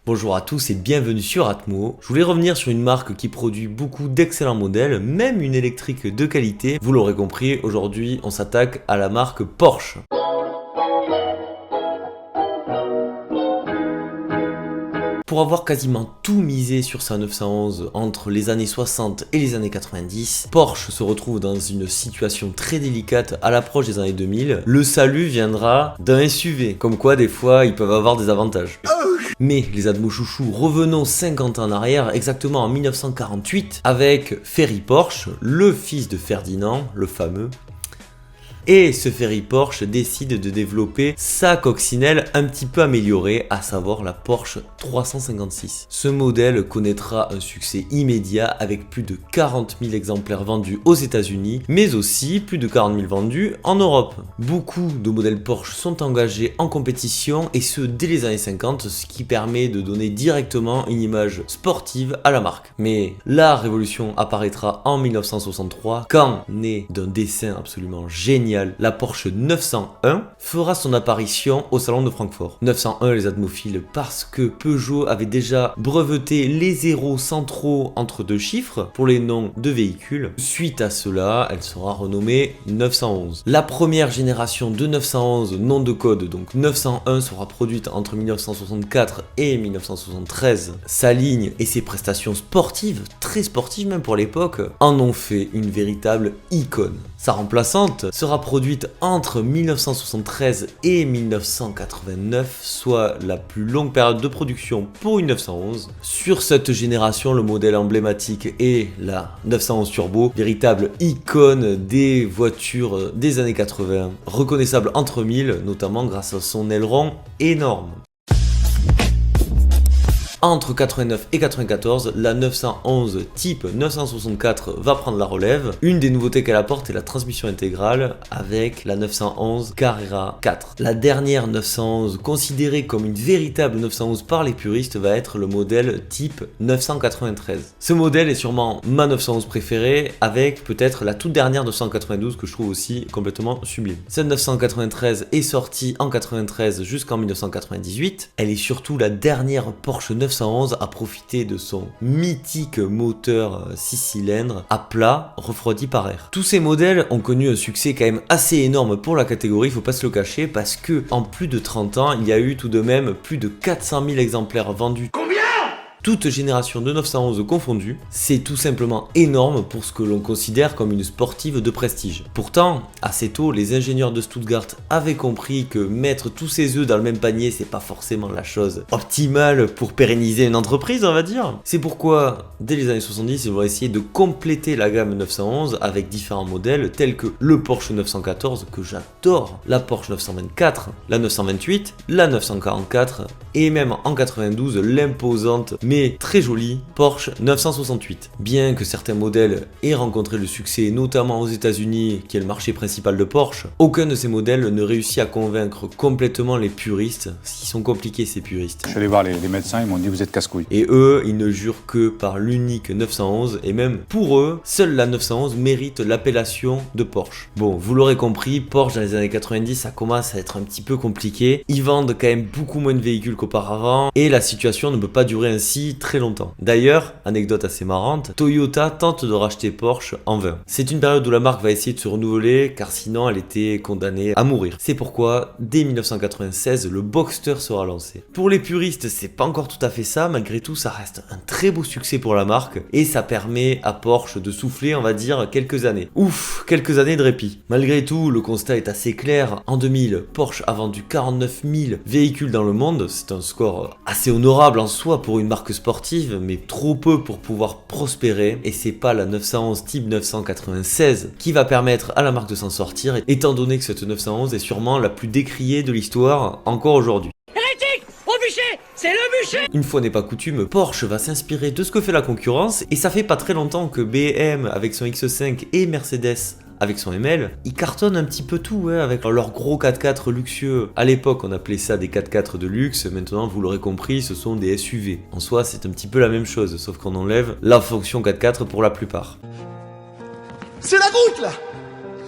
Bonjour à tous et bienvenue sur Atmo. Je voulais revenir sur une marque qui produit beaucoup d'excellents modèles, même une électrique de qualité. Vous l'aurez compris, aujourd'hui on s'attaque à la marque Porsche. Pour avoir quasiment tout misé sur sa 911 entre les années 60 et les années 90, Porsche se retrouve dans une situation très délicate à l'approche des années 2000. Le salut viendra d'un SUV, comme quoi des fois ils peuvent avoir des avantages. Mais les Atmo chouchous, revenons 50 ans en arrière, exactement en 1948, avec Ferry Porsche, le fils de Ferdinand, le fameux. Et ce Ferry Porsche décide de développer sa coccinelle un petit peu améliorée, à savoir la Porsche 356. Ce modèle connaîtra un succès immédiat avec plus de 40 000 exemplaires vendus aux États-Unis, mais aussi plus de 40 000 vendus en Europe. Beaucoup de modèles Porsche sont engagés en compétition et ce dès les années 50, ce qui permet de donner directement une image sportive à la marque. Mais la révolution apparaîtra en 1963 quand, née d'un dessin absolument génial, la Porsche 901 fera son apparition au salon de Francfort. 901 les atmophiles parce que Peugeot avait déjà breveté les zéros centraux entre deux chiffres pour les noms de véhicules. Suite à cela, elle sera renommée 911. La première génération de 911 nom de code, donc 901, sera produite entre 1964 et 1973. Sa ligne et ses prestations sportives, très sportives même pour l'époque, en ont fait une véritable icône. Sa remplaçante sera produite entre 1973 et 1989, soit la plus longue période de production pour une 911. Sur cette génération, le modèle emblématique est la 911 Turbo, véritable icône des voitures des années 80, reconnaissable entre mille, notamment grâce à son aileron énorme. Entre 89 et 94, la 911 type 964 va prendre la relève. Une des nouveautés qu'elle apporte est la transmission intégrale avec la 911 Carrera 4. La dernière 911 considérée comme une véritable 911 par les puristes va être le modèle type 993. Ce modèle est sûrement ma 911 préférée avec peut-être la toute dernière 992 que je trouve aussi complètement sublime. Cette 993 est sortie en 93 jusqu'en 1998. Elle est surtout la dernière Porsche 911 à profiter de son mythique moteur 6 cylindres à plat refroidi par air. Tous ces modèles ont connu un succès quand même assez énorme pour la catégorie, faut pas se le cacher, parce que en plus de 30 ans, il y a eu tout de même plus de 400 000 exemplaires vendus. Toute génération de 911 confondue, c'est tout simplement énorme pour ce que l'on considère comme une sportive de prestige. Pourtant, assez tôt, les ingénieurs de Stuttgart avaient compris que mettre tous ses œufs dans le même panier, c'est pas forcément la chose optimale pour pérenniser une entreprise, on va dire. C'est pourquoi, dès les années 70, ils vont essayer de compléter la gamme 911 avec différents modèles tels que le Porsche 914 que j'adore, la Porsche 924, la 928, la 944 et même en 92 l'imposante mais très jolie Porsche 968. Bien que certains modèles aient rencontré le succès, notamment aux États-Unis, qui est le marché principal de Porsche, aucun de ces modèles ne réussit à convaincre complètement les puristes. Ils sont compliqués ces puristes. Je suis allé voir les médecins, ils m'ont dit vous êtes casse-couille. Et eux, ils ne jurent que par l'unique 911, et même pour eux, seule la 911 mérite l'appellation de Porsche. Bon, vous l'aurez compris, Porsche dans les années 90, ça commence à être un petit peu compliqué. Ils vendent quand même beaucoup moins de véhicules qu'auparavant, et la situation ne peut pas durer ainsi très longtemps. D'ailleurs, anecdote assez marrante, Toyota tente de racheter Porsche en vain. C'est une période où la marque va essayer de se renouveler car sinon elle était condamnée à mourir. C'est pourquoi, dès 1996, le Boxster sera lancé. Pour les puristes, c'est pas encore tout à fait ça, malgré tout ça reste un très beau succès pour la marque et ça permet à Porsche de souffler, on va dire, quelques années. Ouf, quelques années de répit. Malgré tout, le constat est assez clair. En 2000, Porsche a vendu 49 000 véhicules dans le monde, c'est un score assez honorable en soi pour une marque sportive, mais trop peu pour pouvoir prospérer, et c'est pas la 911 type 996 qui va permettre à la marque de s'en sortir, étant donné que cette 911 est sûrement la plus décriée de l'histoire encore aujourd'hui. Hérétique! Au bûcher! C'est le bûcher! Une fois n'est pas coutume, Porsche va s'inspirer de ce que fait la concurrence, et ça fait pas très longtemps que BM avec son X5 et Mercedes avec son ML, ils cartonnent un petit peu tout, avec leurs gros 4x4 luxueux. À l'époque, on appelait ça des 4x4 de luxe, maintenant, vous l'aurez compris, ce sont des SUV. En soi, c'est un petit peu la même chose, sauf qu'on enlève la fonction 4x4 pour la plupart. C'est la goutte, là!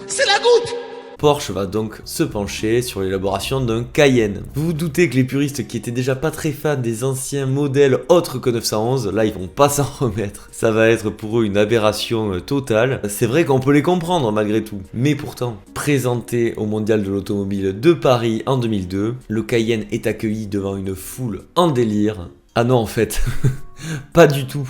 C'est la goutte! Porsche va donc se pencher sur l'élaboration d'un Cayenne. Vous vous doutez que les puristes qui étaient déjà pas très fans des anciens modèles autres que 911, là ils vont pas s'en remettre. Ça va être pour eux une aberration totale. C'est vrai qu'on peut les comprendre malgré tout. Mais pourtant, présenté au Mondial de l'Automobile de Paris en 2002, le Cayenne est accueilli devant une foule en délire. Ah non en fait, pas du tout.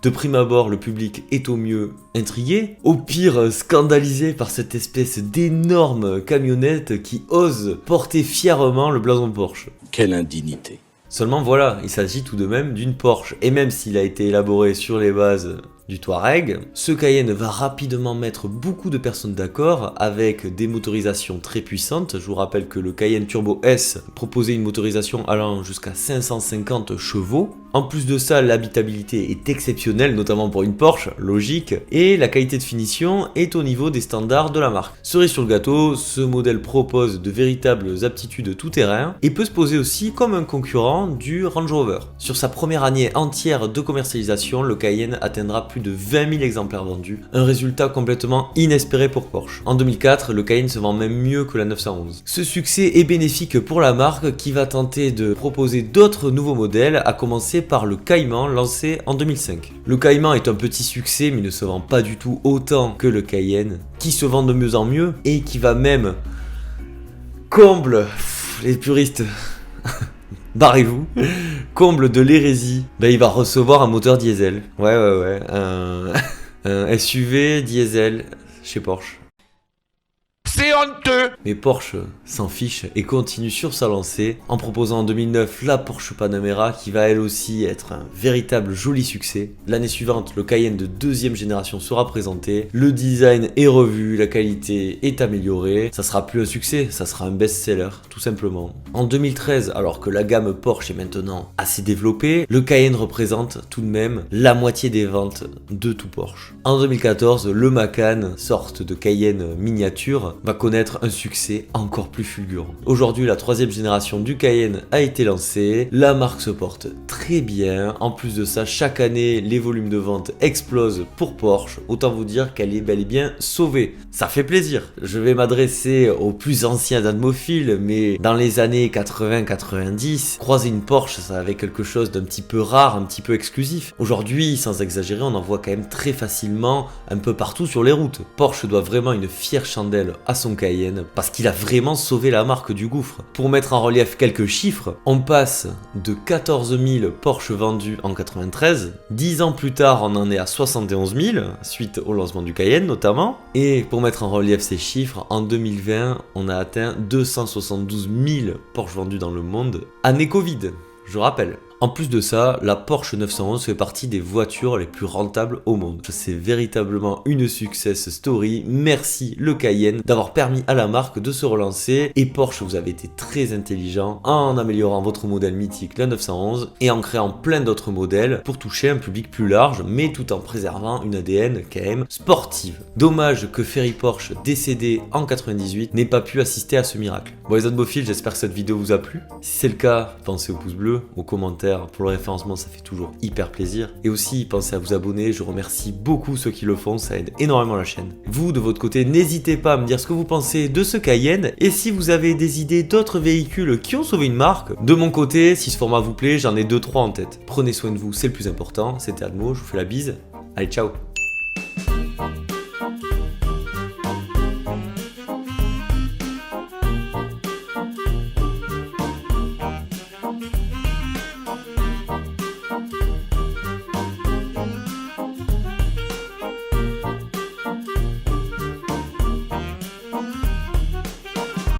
De prime abord, le public est au mieux intrigué, au pire scandalisé par cette espèce d'énorme camionnette qui ose porter fièrement le blason Porsche. Quelle indignité. Seulement voilà, il s'agit tout de même d'une Porsche, et même s'il a été élaboré sur les bases du Touareg, ce Cayenne va rapidement mettre beaucoup de personnes d'accord avec des motorisations très puissantes. Je vous rappelle que le Cayenne Turbo S proposait une motorisation allant jusqu'à 550 chevaux. En plus de ça, l'habitabilité est exceptionnelle, notamment pour une Porsche, logique, et la qualité de finition est au niveau des standards de la marque. Cerise sur le gâteau, ce modèle propose de véritables aptitudes tout-terrain et peut se poser aussi comme un concurrent du Range Rover. Sur sa première année entière de commercialisation, le Cayenne atteindra plus de 20 000 exemplaires vendus, un résultat complètement inespéré pour Porsche. En 2004, le Cayenne se vend même mieux que la 911. Ce succès est bénéfique pour la marque qui va tenter de proposer d'autres nouveaux modèles, à commencer par le Cayman lancé en 2005. Le Cayman est un petit succès mais ne se vend pas du tout autant que le Cayenne, qui se vend de mieux en mieux et qui va même les puristes barrez-vous, comble de l'hérésie, il va recevoir un moteur diesel. Ouais, un SUV diesel chez Porsche. C'est honteux. Mais Porsche s'en fiche et continue sur sa lancée en proposant en 2009 la Porsche Panamera qui va elle aussi être un véritable joli succès. L'année suivante, le Cayenne de deuxième génération sera présenté, le design est revu, la qualité est améliorée, ça sera plus un succès, ça sera un best-seller tout simplement. En 2013, alors que la gamme Porsche est maintenant assez développée, le Cayenne représente tout de même la moitié des ventes de tout Porsche. En 2014, le Macan, sorte de Cayenne miniature, va connaître un succès encore plus fulgurant. Aujourd'hui, la troisième génération du Cayenne a été lancée, la marque se porte très bien, en plus de ça, chaque année, les volumes de vente explosent pour Porsche, autant vous dire qu'elle est bel et bien sauvée. Ça fait plaisir. Je vais m'adresser aux plus anciens admophiles, mais dans les années 80-90, croiser une Porsche, ça avait quelque chose d'un petit peu rare, un petit peu exclusif. Aujourd'hui, sans exagérer, on en voit quand même très facilement un peu partout sur les routes. Porsche doit vraiment une fière chandelle à son Cayenne parce qu'il a vraiment sauvé la marque du gouffre. Pour mettre en relief quelques chiffres, on passe de 14 000 Porsche vendus en 93, 10 ans plus tard on en est à 71 000 suite au lancement du Cayenne notamment, et pour mettre en relief ces chiffres, en 2020 on a atteint 272 000 Porsche vendus dans le monde, année Covid, je rappelle. En plus de ça, la Porsche 911 fait partie des voitures les plus rentables au monde. C'est véritablement une success story. Merci le Cayenne d'avoir permis à la marque de se relancer. Et Porsche, vous avez été très intelligent en améliorant votre modèle mythique, la 911, et en créant plein d'autres modèles pour toucher un public plus large, mais tout en préservant une ADN quand même sportive. Dommage que Ferry Porsche, décédé en 98, n'ait pas pu assister à ce miracle. Bon les admophiles, j'espère que cette vidéo vous a plu. Si c'est le cas, pensez au pouce bleu, aux commentaires. Pour le référencement, ça fait toujours hyper plaisir. Et aussi, pensez à vous abonner. Je remercie beaucoup ceux qui le font. Ça aide énormément la chaîne. Vous, de votre côté, n'hésitez pas à me dire ce que vous pensez de ce Cayenne. Et si vous avez des idées d'autres véhicules qui ont sauvé une marque, de mon côté, si ce format vous plaît, j'en ai 2-3 en tête. Prenez soin de vous, c'est le plus important. C'était Admo, je vous fais la bise. Allez, ciao!